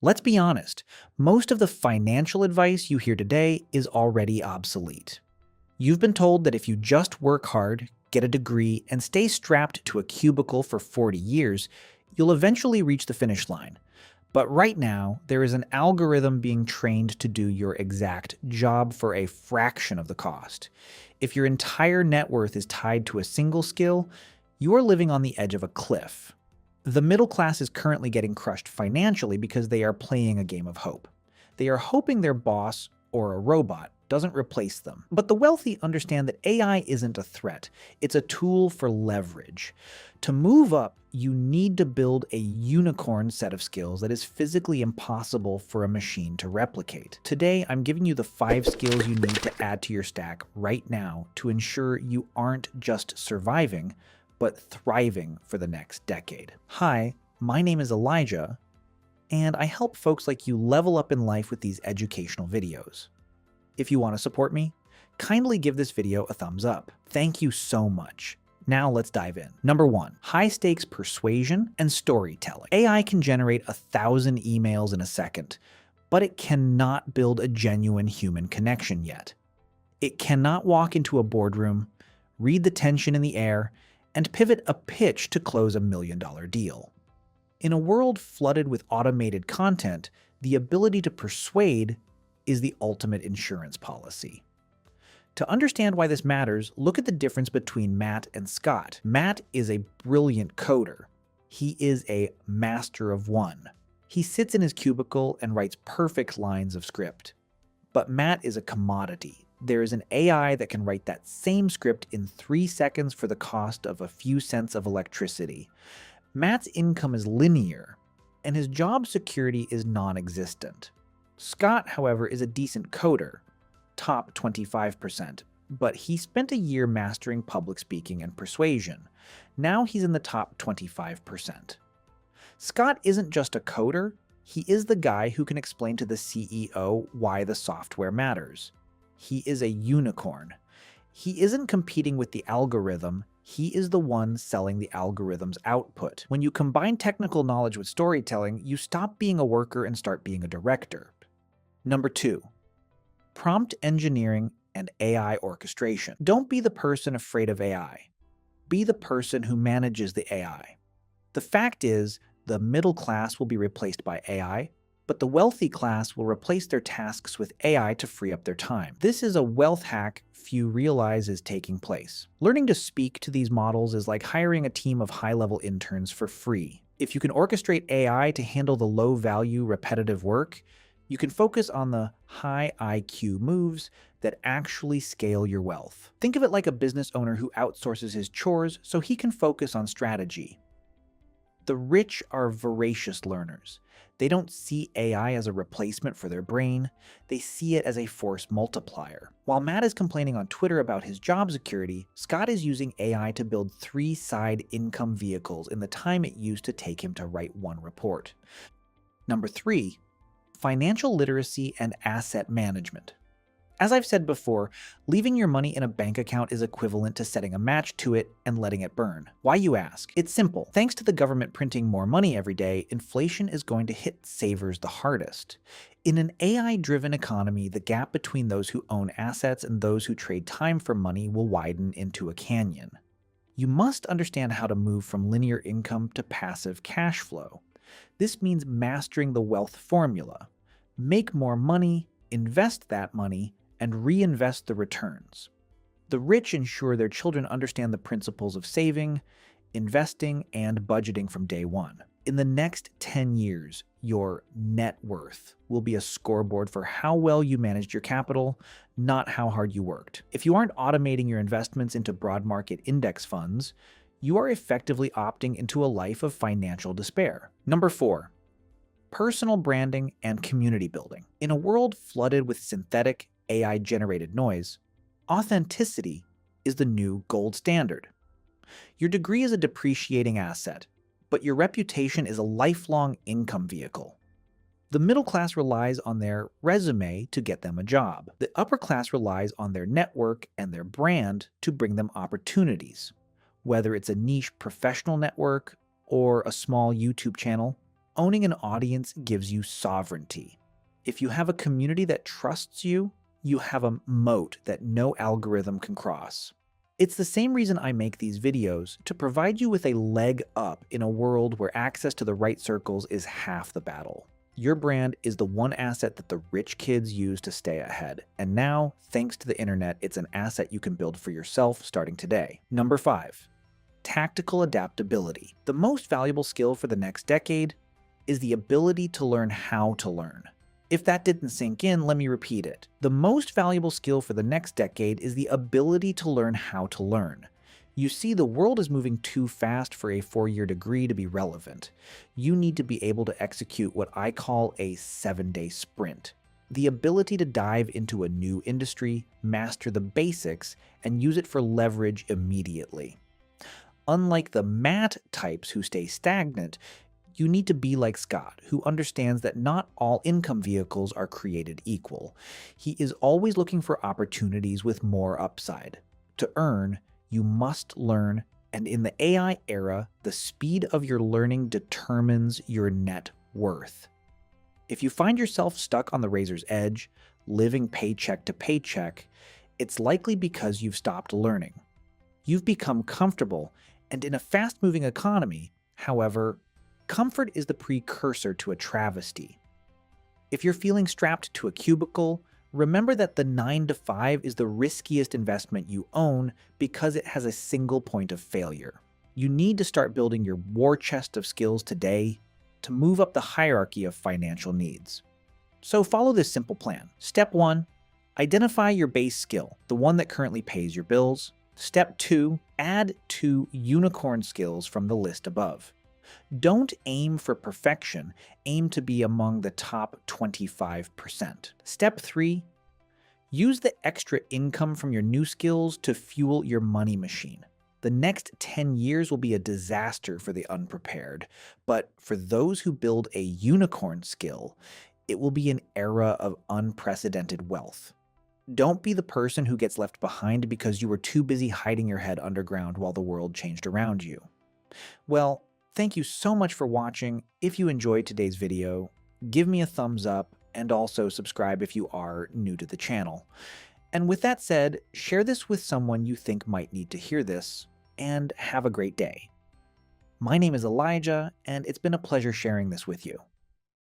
Let's be honest, most of the financial advice you hear today is already obsolete. You've been told that if you just work hard, get a degree, and stay strapped to a cubicle for 40 years, you'll eventually reach the finish line. But right now, there is an algorithm being trained to do your exact job for a fraction of the cost. If your entire net worth is tied to a single skill, you are living on the edge of a cliff. The middle class is currently getting crushed financially because they are playing a game of hope. They are hoping their boss or a robot doesn't replace them. But the wealthy understand that AI isn't a threat. It's a tool for leverage. To move up, you need to build a unicorn set of skills that is physically impossible for a machine to replicate. Today, I'm giving you the 5 skills you need to add to your stack right now to ensure you aren't just surviving, but thriving for the next decade. Hi, my name is Elijah, and I help folks like you level up in life with these educational videos. If you want to support me, kindly give this video a thumbs up. Thank you so much. Now let's dive in. Number 1, high-stakes persuasion and storytelling. AI can generate 1,000 emails in a second, but it cannot build a genuine human connection yet. It cannot walk into a boardroom, read the tension in the air, and pivot a pitch to close a $1 million deal. In a world flooded with automated content, the ability to persuade is the ultimate insurance policy. To understand why this matters, look at the difference between Matt and Scott. Matt is a brilliant coder. He is a master of one. He sits in his cubicle and writes perfect lines of script. But Matt is a commodity. There is an AI that can write that same script in 3 seconds for the cost of a few cents of electricity. Matt's income is linear, and his job security is non-existent. Scott, however, is a decent coder, top 25%, but he spent a year mastering public speaking and persuasion. Now he's in the top 25%. Scott isn't just a coder, he is the guy who can explain to the CEO why the software matters. He is a unicorn. He isn't competing with the algorithm, he is the one selling the algorithm's output. When you combine technical knowledge with storytelling, you stop being a worker and start being a director. Number 2, prompt engineering and AI orchestration. Don't be the person afraid of AI. Be the person who manages the AI. The fact is, the middle class will be replaced by AI, but the wealthy class will replace their tasks with AI to free up their time. This is a wealth hack few realize is taking place. Learning to speak to these models is like hiring a team of high-level interns for free. If you can orchestrate AI to handle the low-value, repetitive work, you can focus on the high IQ moves that actually scale your wealth. Think of it like a business owner who outsources his chores so he can focus on strategy. The rich are voracious learners. They don't see AI as a replacement for their brain, they see it as a force multiplier. While Matt is complaining on Twitter about his job security, Scott is using AI to build 3 side income vehicles in the time it used to take him to write 1 report. Number 3, financial literacy and asset management. As I've said before, leaving your money in a bank account is equivalent to setting a match to it and letting it burn. Why, you ask? It's simple. Thanks to the government printing more money every day, inflation is going to hit savers the hardest. In an AI-driven economy, the gap between those who own assets and those who trade time for money will widen into a canyon. You must understand how to move from linear income to passive cash flow. This means mastering the wealth formula. Make more money, invest that money, and reinvest the returns. The rich ensure their children understand the principles of saving, investing, and budgeting from day one. In the next 10 years, your net worth will be a scoreboard for how well you managed your capital, not how hard you worked. If you aren't automating your investments into broad market index funds, you are effectively opting into a life of financial despair. Number 4, personal branding and community building. In a world flooded with synthetic, AI-generated noise, authenticity is the new gold standard. Your degree is a depreciating asset, but your reputation is a lifelong income vehicle. The middle class relies on their resume to get them a job. The upper class relies on their network and their brand to bring them opportunities. Whether it's a niche professional network or a small YouTube channel, Owning an audience gives you sovereignty. If you have a community that trusts you, you have a moat that no algorithm can cross. It's the same reason I make these videos, to provide you with a leg up in a world where access to the right circles is half the battle. Your brand is the one asset that the rich kids use to stay ahead. And now, thanks to the internet, it's an asset you can build for yourself starting today. Number 5. Tactical adaptability. The most valuable skill for the next decade is the ability to learn how to learn. If that didn't sink in, let me repeat it. The most valuable skill for the next decade is the ability to learn how to learn. You see, the world is moving too fast for a 4-year degree to be relevant. You need to be able to execute what I call a 7-day sprint. The ability to dive into a new industry, master the basics, and use it for leverage immediately. Unlike the MAT types who stay stagnant, you need to be like Scott, who understands that not all income vehicles are created equal. He is always looking for opportunities with more upside. To earn, you must learn, and in the AI era, the speed of your learning determines your net worth. If you find yourself stuck on the razor's edge, living paycheck to paycheck, it's likely because you've stopped learning. You've become comfortable, and in a fast-moving economy, however, comfort is the precursor to a travesty. If you're feeling strapped to a cubicle, remember that the 9-to-5 is the riskiest investment you own because it has a single point of failure. You need to start building your war chest of skills today to move up the hierarchy of financial needs. So follow this simple plan. Step 1, identify your base skill, the one that currently pays your bills. Step 2, add 2 unicorn skills from the list above. Don't aim for perfection, aim to be among the top 25%. Step 3, use the extra income from your new skills to fuel your money machine. The next 10 years will be a disaster for the unprepared, but for those who build a unicorn skill, it will be an era of unprecedented wealth. Don't be the person who gets left behind because you were too busy hiding your head underground while the world changed around you. Well, thank you so much for watching. If you enjoyed today's video, give me a thumbs up and also subscribe if you are new to the channel. And with that said, share this with someone you think might need to hear this, and have a great day. My name is Elijah, and it's been a pleasure sharing this with you.